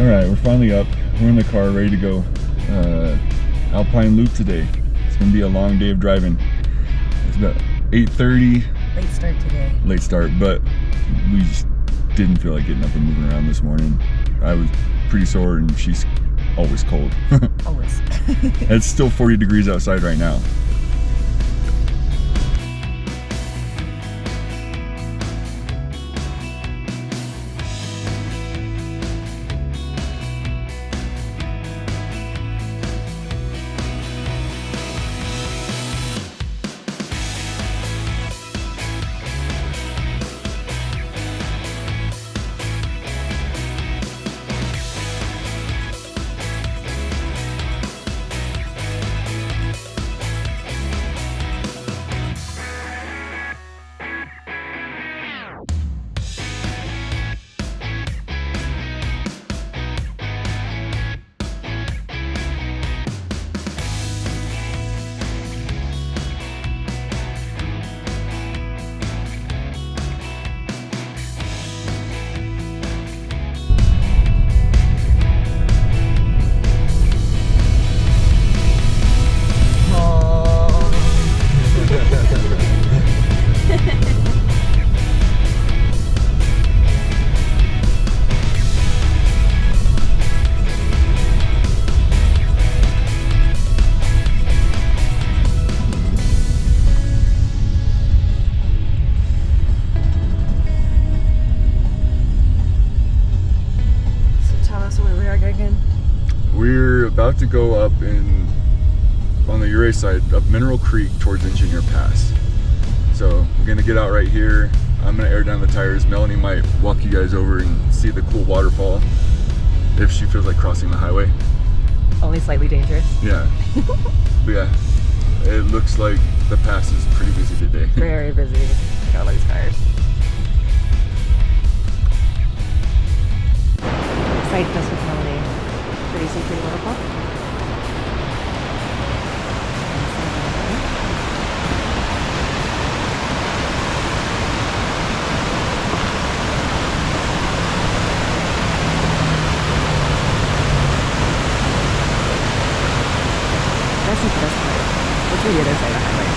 Alright, we're finally up. We're in the car, ready to go. Alpine Loop today. It's gonna be a long day of driving. It's about 8:30. Late start today. Late start, but we just didn't feel like getting up and moving around this morning. I was pretty sore and she's always cold. Always. It's still 40 degrees outside right now. We're about to go up on the Ouray side, up Mineral Creek towards Engineer Pass. So we're gonna get out right here. I'm gonna air down the tires. Melanie might walk you guys over and see the cool waterfall if she feels like crossing the highway. Only slightly dangerous. Yeah. But yeah, it looks like the pass is pretty busy today. Very busy. Got all these cars. Side quest with Melanie. Pretty secret waterfall. That's not the best part. Let's do the other side of the highway.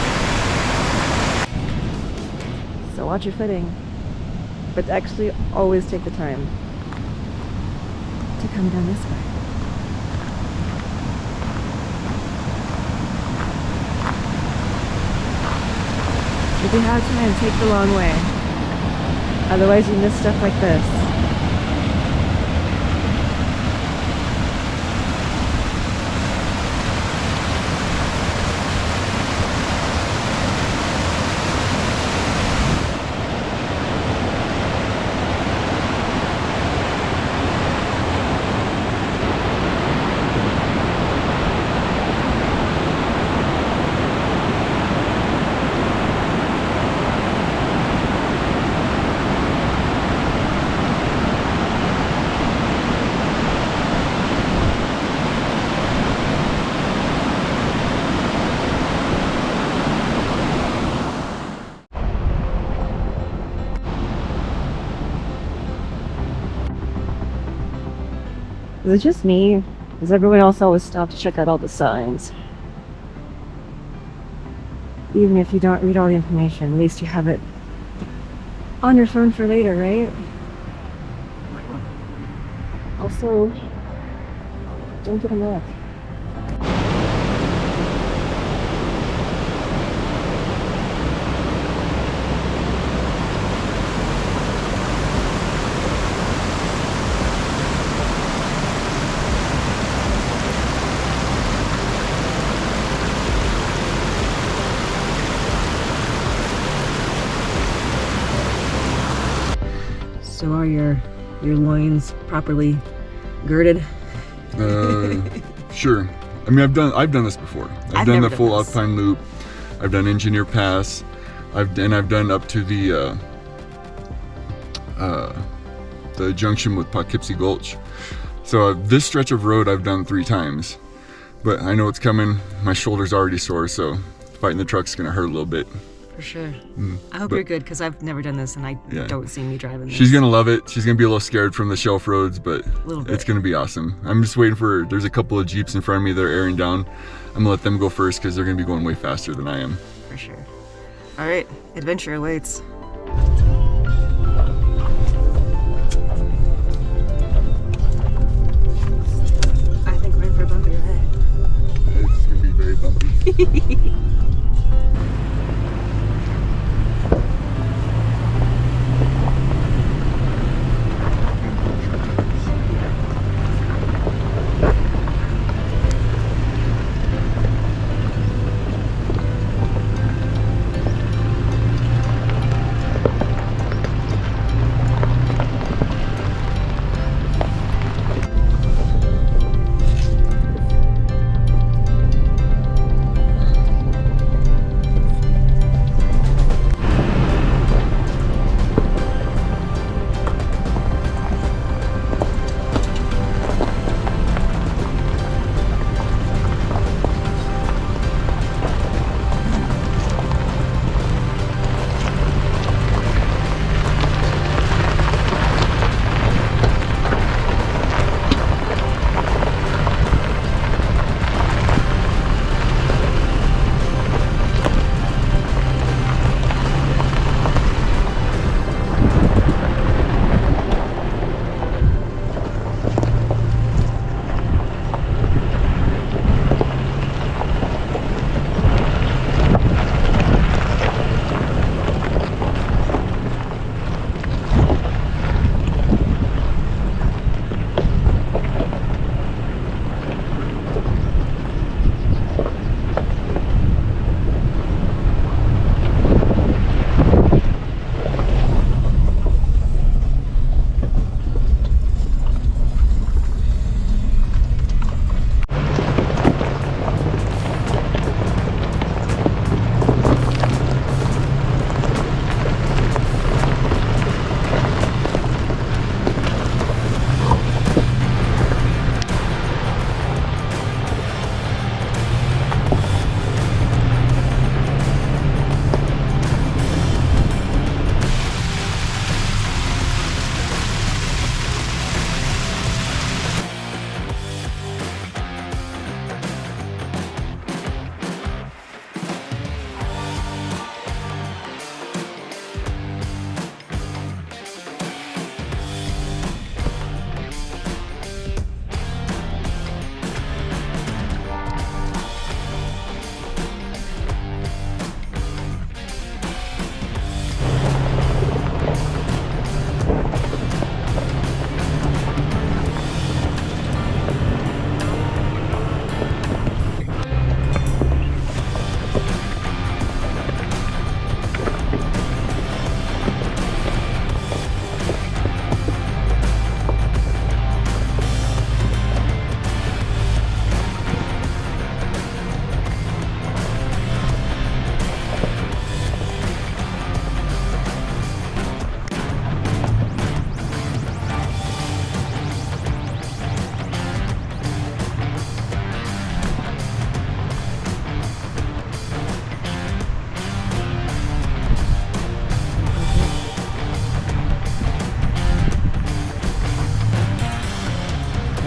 So watch your footing. But actually always take the time to come down this way. If you have time, take the long way. Otherwise you miss stuff like this. Is it just me? Does everyone else always stop to check out all the signs? Even if you don't read all the information, at least you have it on your phone for later, right? Also, don't get a mess. So are your loins properly girded? Sure. I mean, I've done this before. I've done the full Alpine Loop. I've done Engineer Pass. I've done up to the junction with Poughkeepsie Gulch. So this stretch of road I've done 3 times, but I know it's coming. My shoulder's already sore, so fighting the truck's gonna hurt a little bit. For sure. I hope you're good because I've never done this and I don't see me driving this. She's gonna love it. She's gonna be a little scared from the shelf roads, but bit. it's gonna be awesome. I'm just waiting for, there's a couple of Jeeps in front of me that are airing down. I'm gonna let them go first because they're gonna be going way faster than I am. For sure. All right, adventure awaits. I think we're in for a bumpy ride. It's gonna be very bumpy.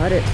Got it.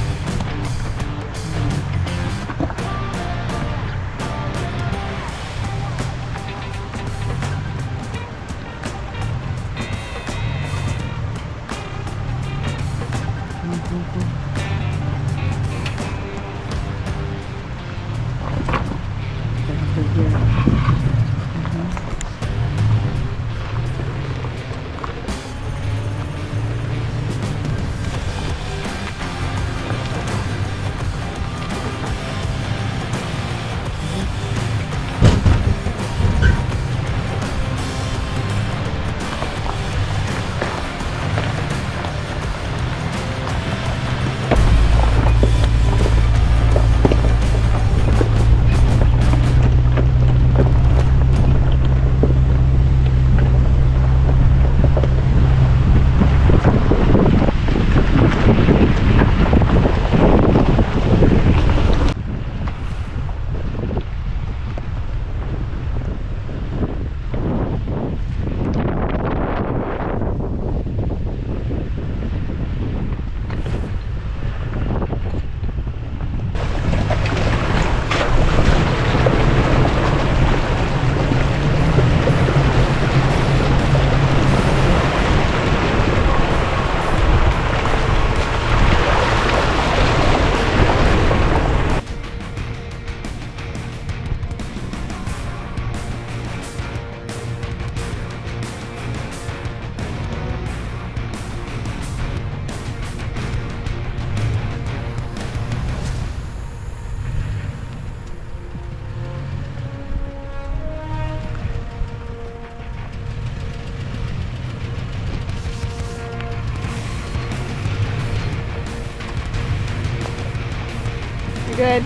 Good.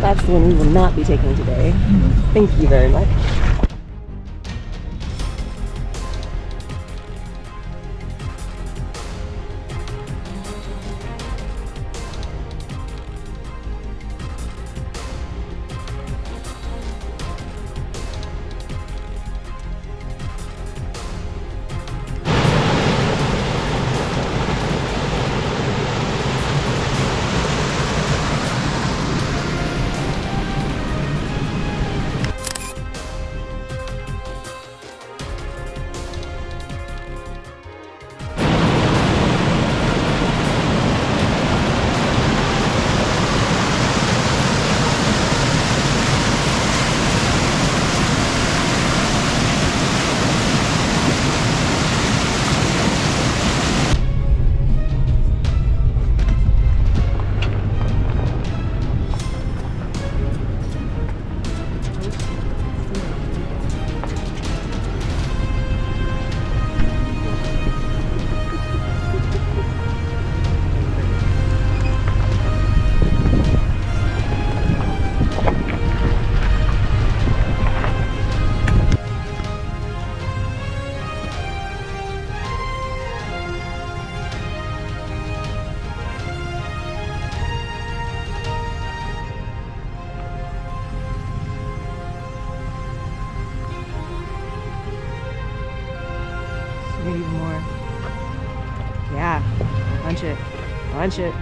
That's the one we will not be taking today. Thank you very much. Maybe even more. Yeah, punch it, punch it.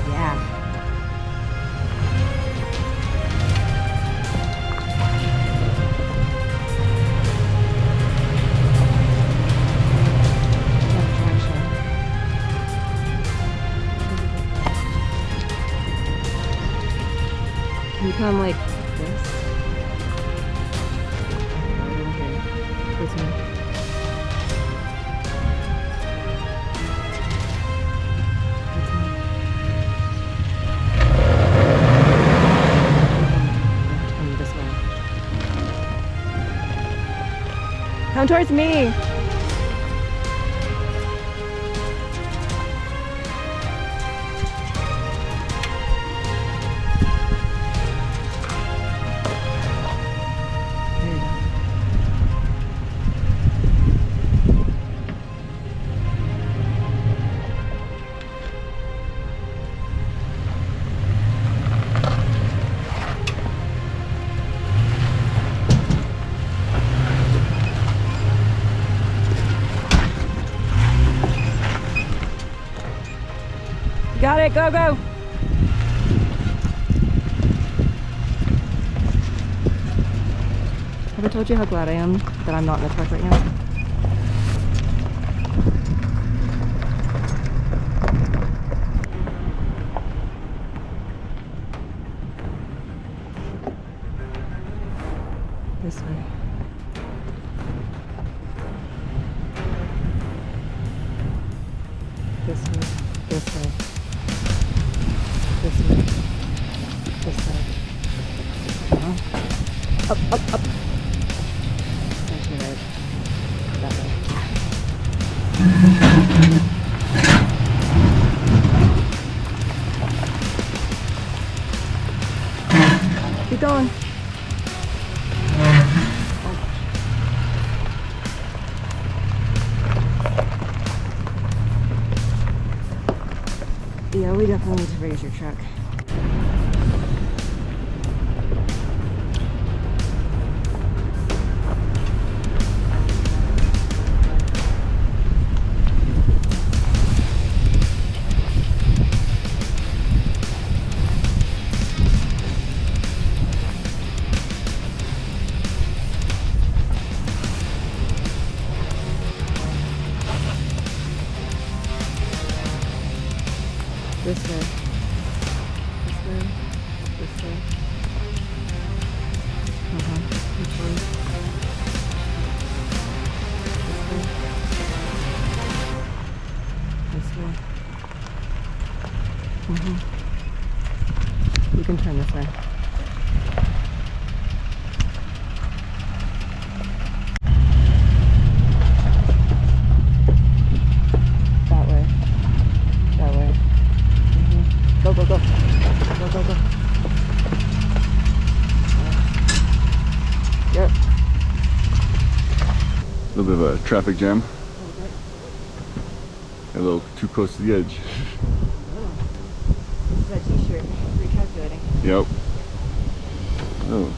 Yeah. Left traction. Can you come like this? Over here. This way. This way. And this way. Come towards me! There you go. Got it, go, go! Have I told you how glad I am that I'm not in the truck right now? This way. This way, this way. This way. This way. Up, up, up. Thank you, right. That way. Keep going. Yeah, we definitely definitely need to raise your truck. This way. This way. This way. Which way? This way. This way. You can turn this way. That way. That way. Go, go, go. Go, go, go. Yep. A little bit of a traffic jam. A little too close to the edge. This is that t-shirt. Recalculating. Yep. Oh.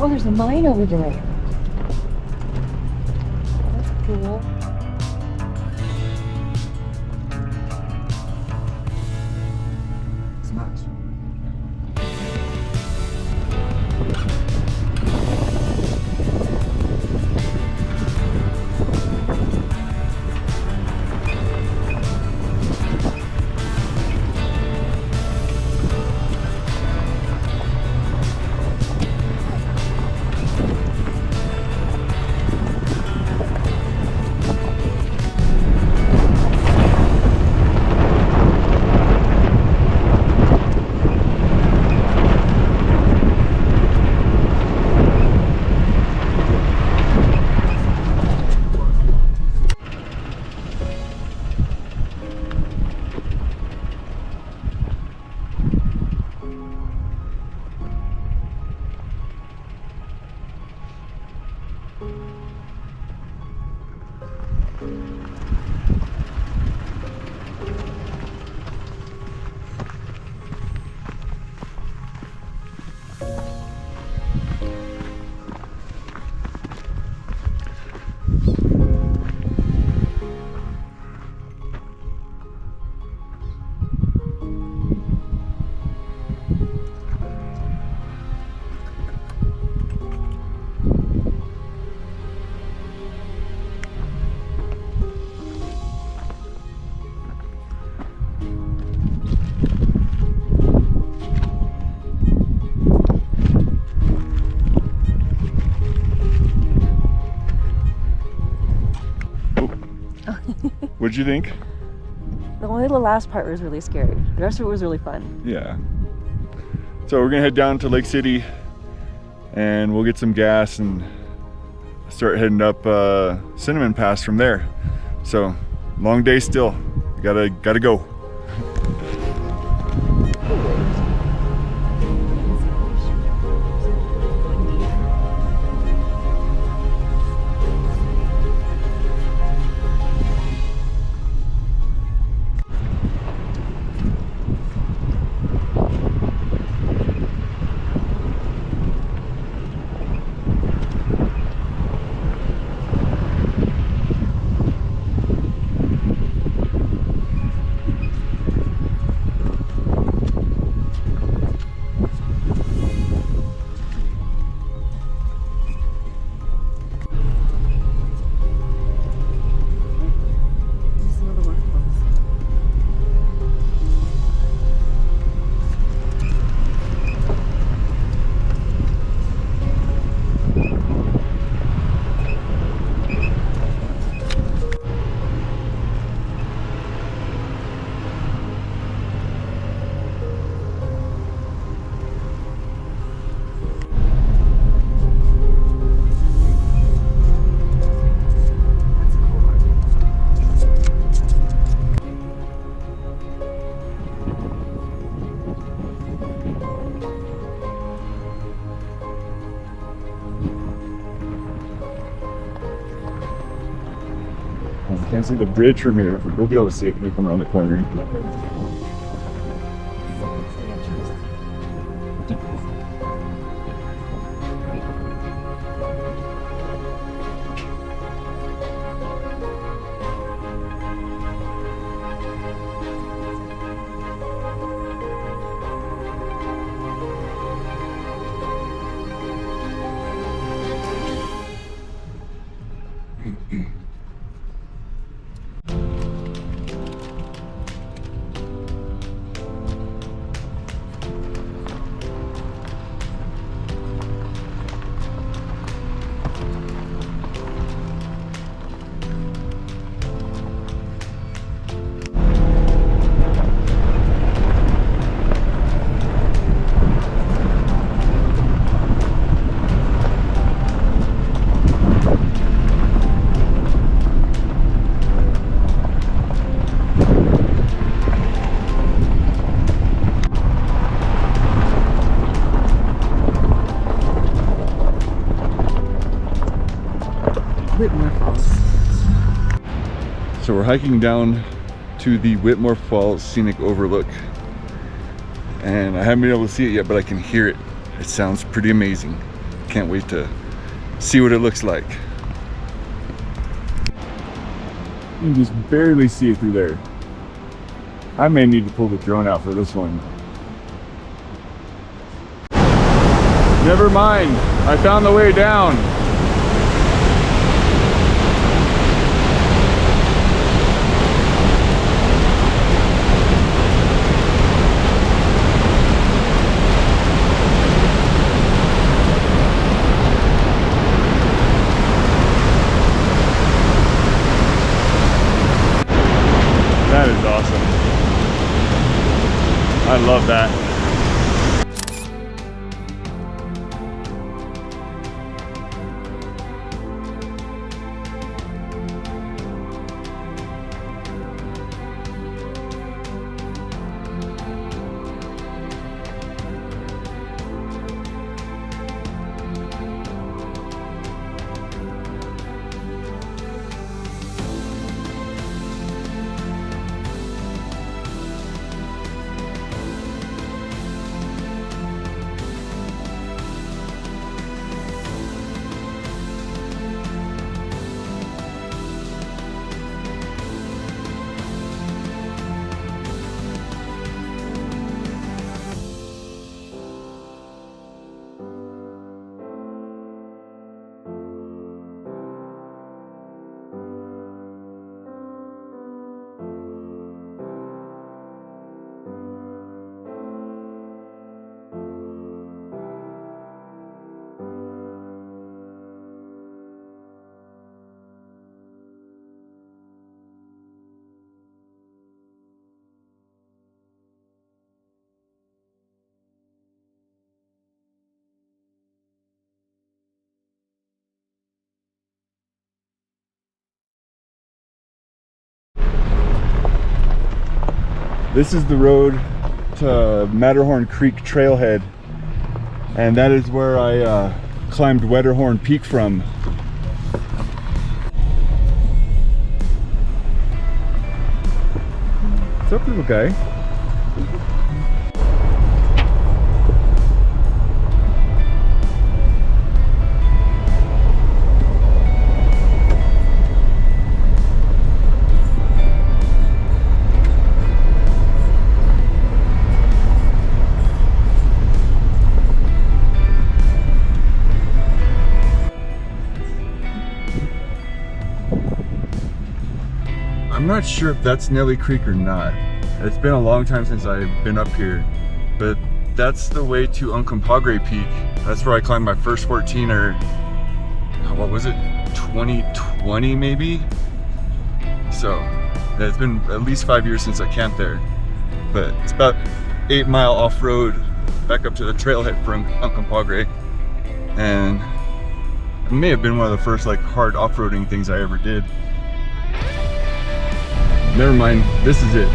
Oh, there's a mine over there. That's cool. It's nice. What'd you think? The last part was really scary. The rest of it was really fun. Yeah. So we're gonna head down to Lake City and we'll get some gas and start heading up Cinnamon Pass from there. So long day still. Gotta go. I can't see the bridge from here, but we'll be able to see it when we come around the corner. Whitmore Falls. So we're hiking down to the Whitmore Falls Scenic Overlook. And I haven't been able to see it yet, but I can hear it. It sounds pretty amazing. Can't wait to see what it looks like. You can just barely see it through there. I may need to pull the drone out for this one. Never mind, I found the way down. That is awesome. I love that. This is the road to Matterhorn Creek Trailhead, and that is where I climbed Wetterhorn Peak from. What's up, little guy? I'm not sure if that's Nelly Creek or not. It's been a long time since I've been up here, but that's the way to Uncompahgre Peak. That's where I climbed my first 14er, what was it, 2020 maybe? So it's been at least 5 years since I camped there, but it's about 8 mile off-road back up to the trailhead from Uncompahgre, and it may have been one of the first like hard off-roading things I ever did. Never mind, this is it.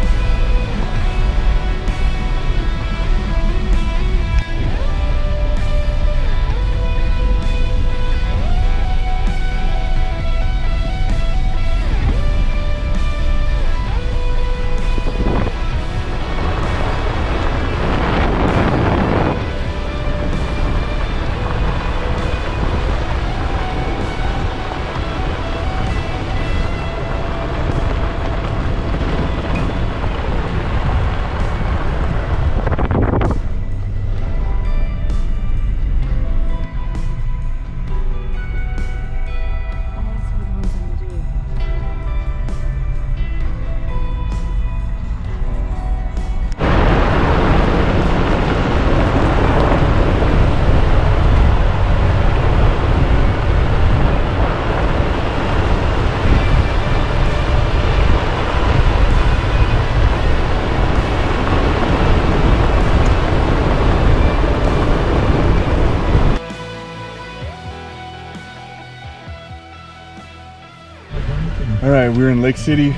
All right, we're in Lake City.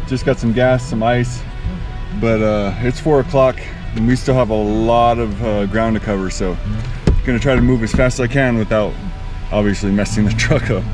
Just got some gas, some ice, but it's 4 o'clock and we still have a lot of ground to cover. So I'm gonna try to move as fast as I can without obviously messing the truck up.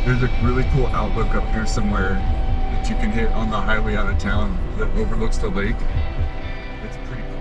There's a really cool outlook up here somewhere that you can hit on the highway out of town that overlooks the lake. It's pretty cool.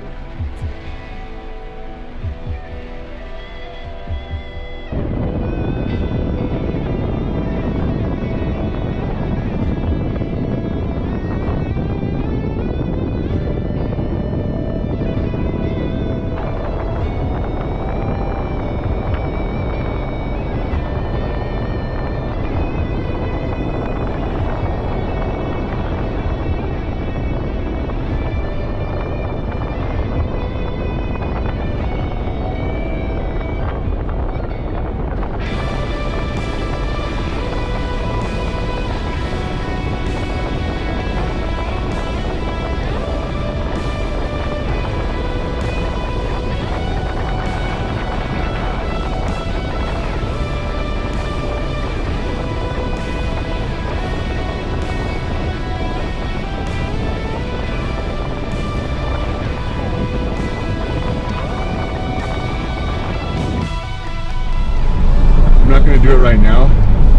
I'm not going to do it right now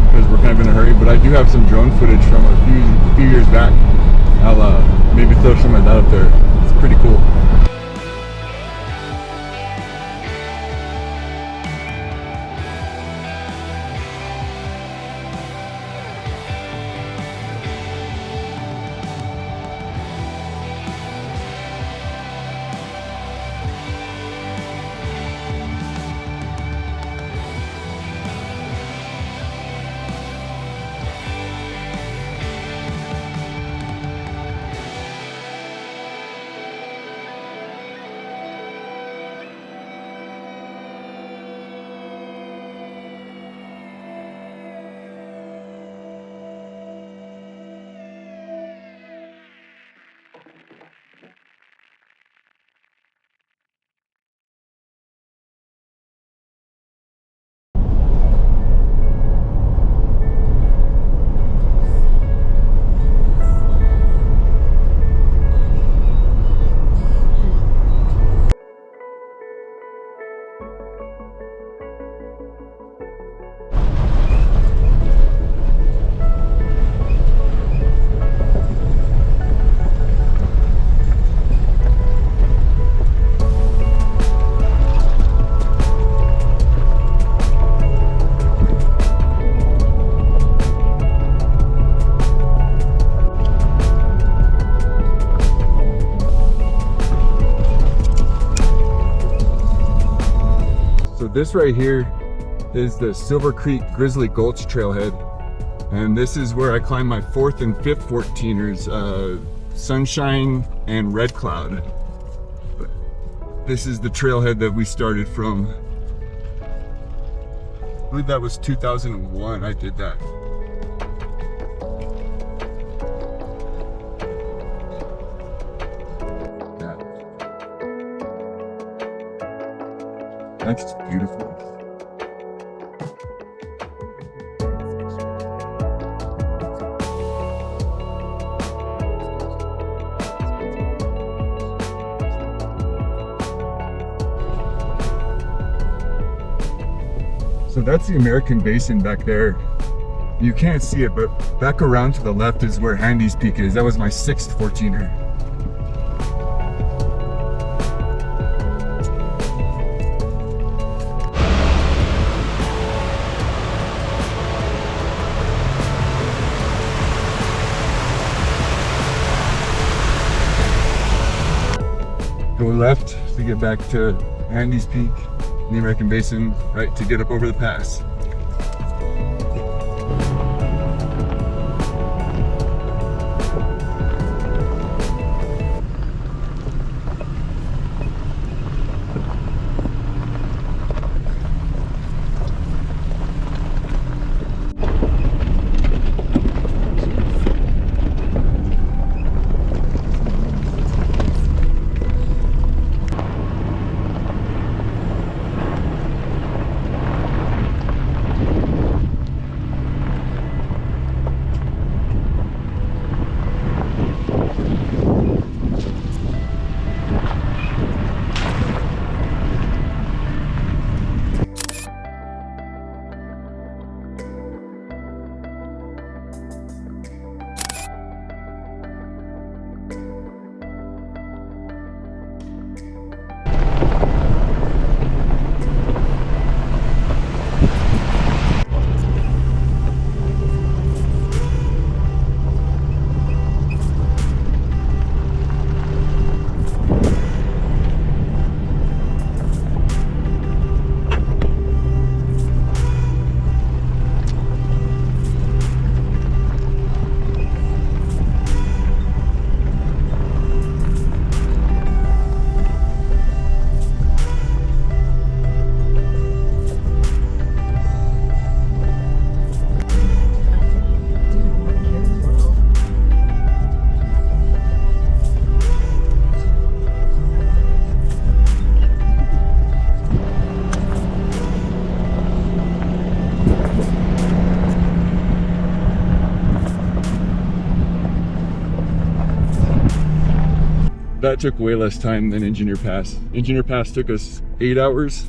because we're kind of in a hurry, but I do have some drone footage from a few years back. I'll maybe throw some of that up there. It's pretty cool. So this right here is the Silver Creek Grizzly Gulch Trailhead. And this is where I climb my 4th and 5th 14ers, Sunshine and Red Cloud. But this is the trailhead that we started from. I believe that was 2001 I did that. That's just beautiful. So that's the American Basin back there. You can't see it, but back around to the left is where Handy's Peak is. That was my 6th 14er. Go left to get back to Handy's Peak, the American Basin, right to get up over the pass. that took way less time than Engineer Pass. Engineer Pass took us 8 hours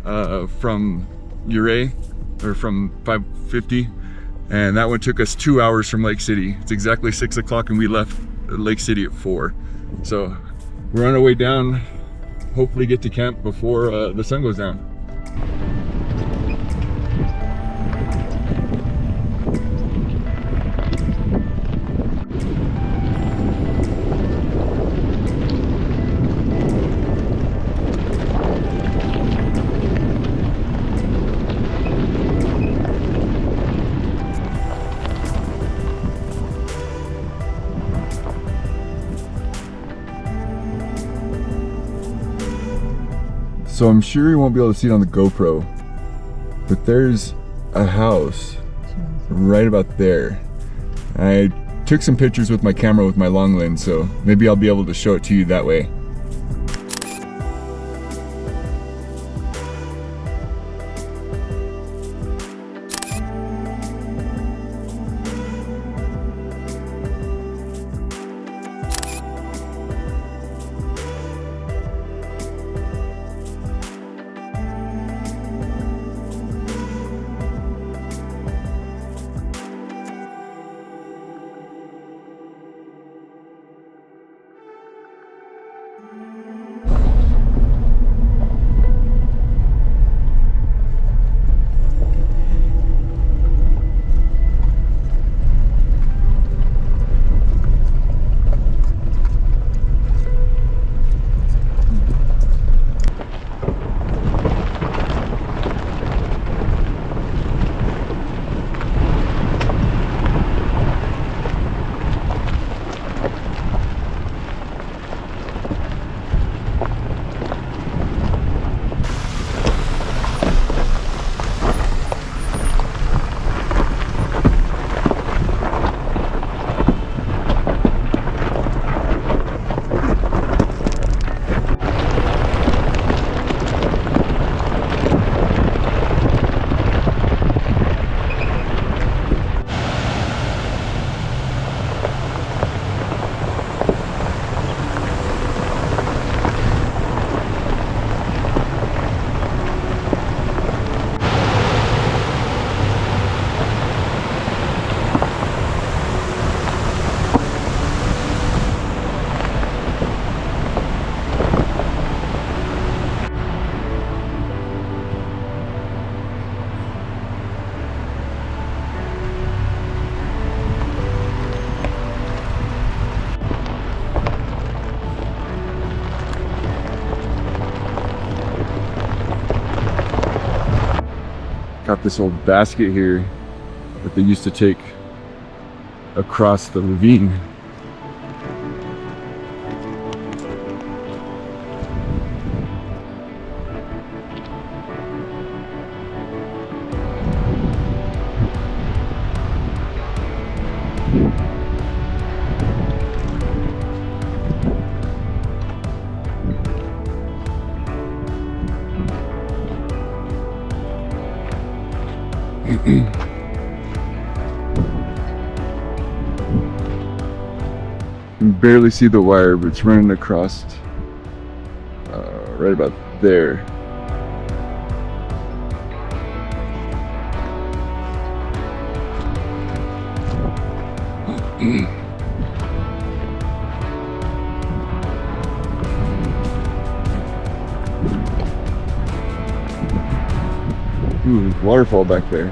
from Ouray, or from 550, and that one took us 2 hours from Lake City. It's exactly 6 o'clock and we left Lake City at 4. So we're on our way down, hopefully get to camp before the sun goes down. So I'm sure you won't be able to see it on the GoPro, but there's a house right about there. I took some pictures with my camera with my long lens, so maybe I'll be able to show it to you that way. Got this old basket here that they used to take across the ravine. You can barely see the wire, but it's running across right about there. Ooh, waterfall back there.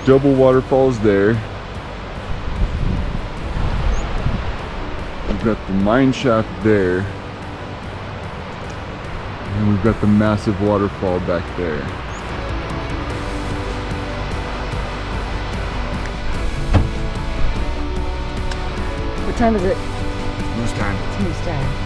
Double waterfalls there. We've got the mine shaft there. And we've got the massive waterfall back there. What time is it? Moose time. It's moose time.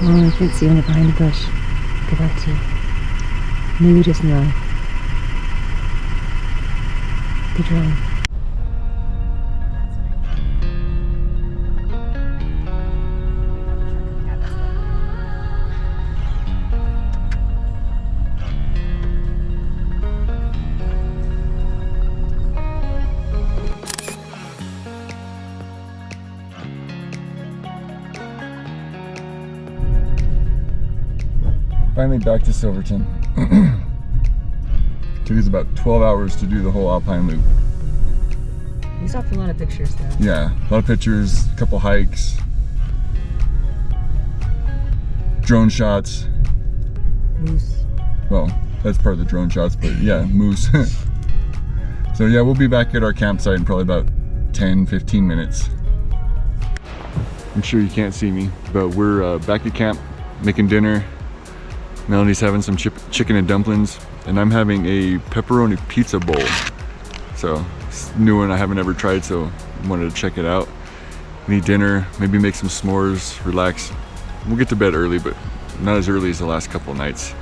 Oh, I can't see when you're behind the bush. Go back to maybe just now. The drone. Finally back to Silverton. Took us about 12 hours to do the whole Alpine Loop. We stopped a lot of pictures though. Yeah, a lot of pictures, a couple hikes, drone shots. Moose. Well, that's part of the drone shots, but yeah, moose. So yeah, we'll be back at our campsite in probably about 10-15 minutes. I'm sure you can't see me, but we're back at camp making dinner. Melanie's having some chicken and dumplings, and I'm having a pepperoni pizza bowl. So it's a new one I haven't ever tried, so I wanted to check it out. Need dinner, maybe make some s'mores, relax. We'll get to bed early, but not as early as the last couple nights.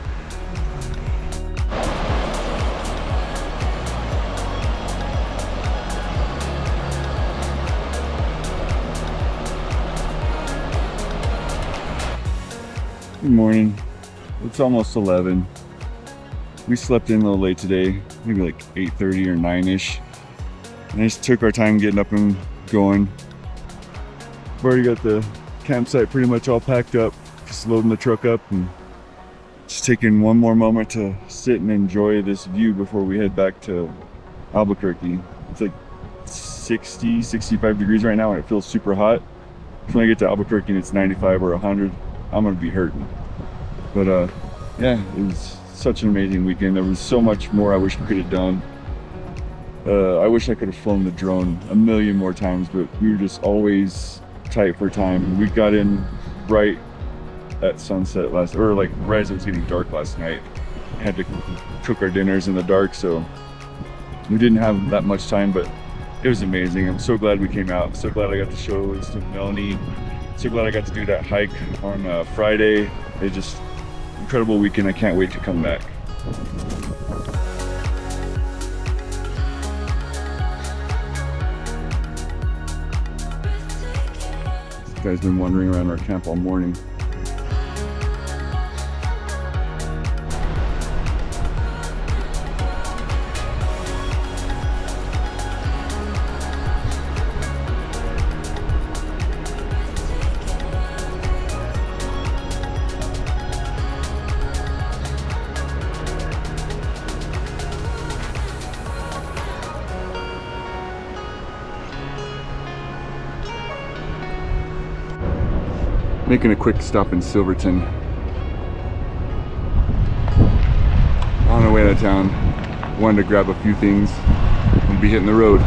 Good morning. It's almost 11. We slept in a little late today, maybe like 8:30 or 9-ish. And I just took our time getting up and going. We've already got the campsite pretty much all packed up, just loading the truck up and just taking one more moment to sit and enjoy this view before we head back to Albuquerque. It's like 60, 65 degrees right now and it feels super hot. When I get to Albuquerque and it's 95 or 100, I'm gonna be hurting. But yeah, it was such an amazing weekend. There was so much more I wish we could have done. I wish I could have flown the drone a million more times, but we were just always tight for time. We got in right at sunset right as it was getting dark last night. Had to cook our dinners in the dark, so we didn't have that much time, but it was amazing. I'm so glad we came out. So glad I got to show this to Melanie. So glad I got to do that hike on Friday. It just incredible weekend. I can't wait to come back. This guy's been wandering around our camp all morning. Making a quick stop in Silverton. On our way out of town, wanted to grab a few things and be hitting the road.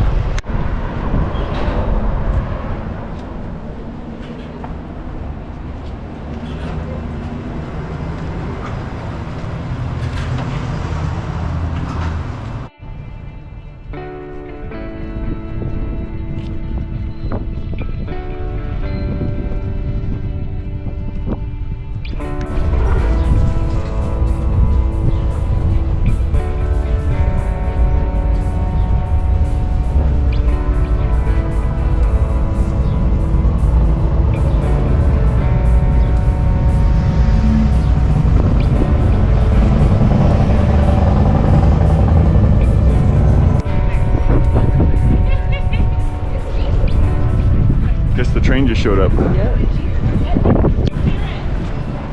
The train just showed up. Yep.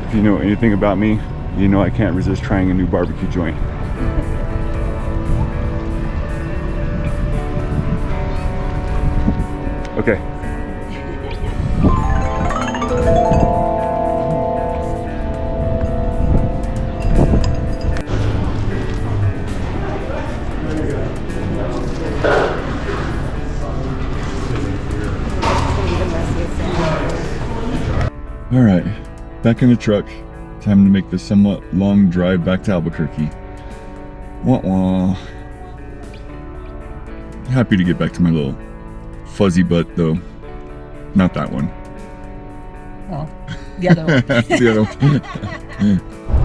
If you know anything about me, you know I can't resist trying a new barbecue joint. Okay. All right, back in the truck. Time to make the somewhat long drive back to Albuquerque. Wah wah. Happy to get back to my little fuzzy butt though. Not that one. Well, The other one. The other one.